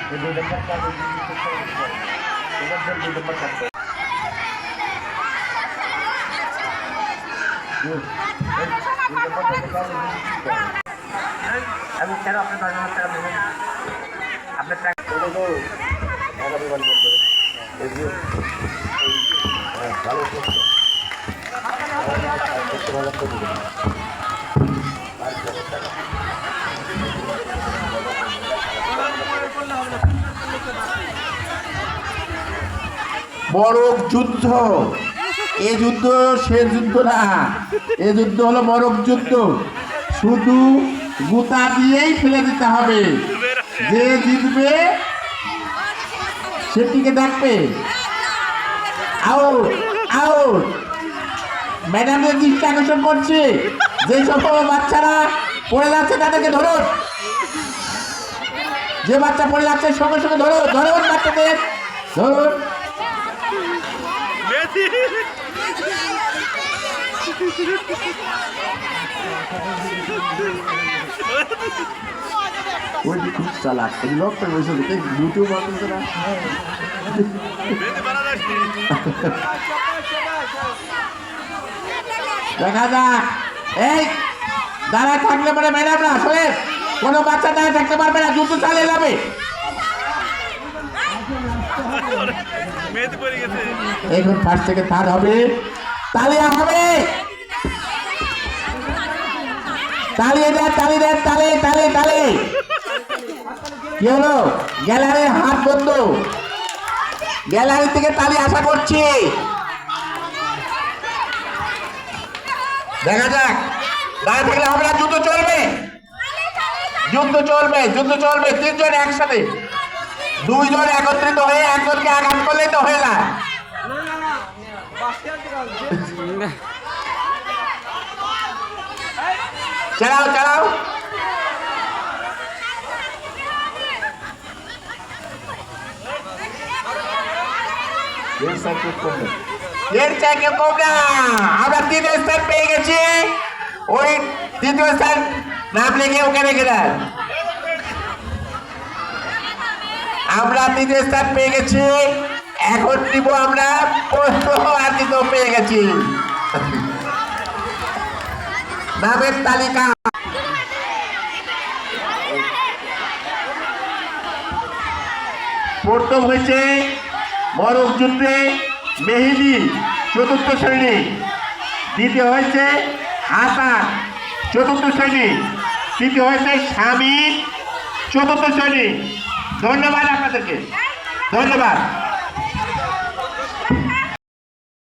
আমি কেন আপনার 10,000 টাকা দেবেন? আপনার টাকা মরক যুদ্ধ, এ যুদ্ধ সে যুদ্ধ না, এ যুদ্ধ হলো মরক যুদ্ধ। শুধু গুতা দিয়েই ফেলে দিতে হবে, যে জিতবে সেটিকে দেখবে। Out out. ম্যাডামদের দৃষ্টি আকর্ষণ করছে, যে সকল বাচ্চারা পড়ে যাচ্ছে তাদেরকে ধরুন, যে বাচ্চা পড়ে যাচ্ছে সঙ্গে সঙ্গে ধরুন, ধরুন বাচ্চাদের ধরুন। ওইটি খুব চালাক, এই লোকটা বসে ইউটিউব বানাচ্ছে না। দেখা যাক, এই দাঁড়ায় থাকলে মানে ম্যাডামরা আসলে কোনো বাচ্চা দাঁড়ায় থাকতে পারবে না, যুদ্ধ চালিয়ে যাবে। এখন ফার্স্ট থেকে থার্ড হবে, তালিয়া হবে, তালিয়ে দেন, তালি দেন, তালি তালি তালি। কি হলো? গ্যালারির হাত বন্ধ, গ্যালারি থেকে তালি আশা করছি। দেখা যাক, দাঁড়িয়ে থাকলে হবে না, যুদ্ধ চলবে, যুদ্ধ চলবে, যুদ্ধ চলবে। তিনজন একসাথে, দুইজন একত্রিত হয়ে একজনকে আঘাত করলেই তো হয়ে যায়। চালাও চালাও। এর চাইতে কম না, আমরা তৃতীয় স্থান পেয়ে গেছি। ওই তৃতীয় স্থান নাম লিখে ওকে রেখে দেন। আমরা তৃতীয় স্থান পেয়ে গেছি, এখন দিব আমরা প্রথম পেয়ে গেছি। নামের তালিকা প্রথম হয়েছে মরক যুদ্ধে মেহেদি, চতুর্থ শ্রেণী। দ্বিতীয় হয়েছে হাসান, চতুর্থ শ্রেণী। তৃতীয় হয়েছে স্বামী, চতুর্থ শ্রেণী। ধন্যবাদ আপনাদেরকে, ধন্যবাদ।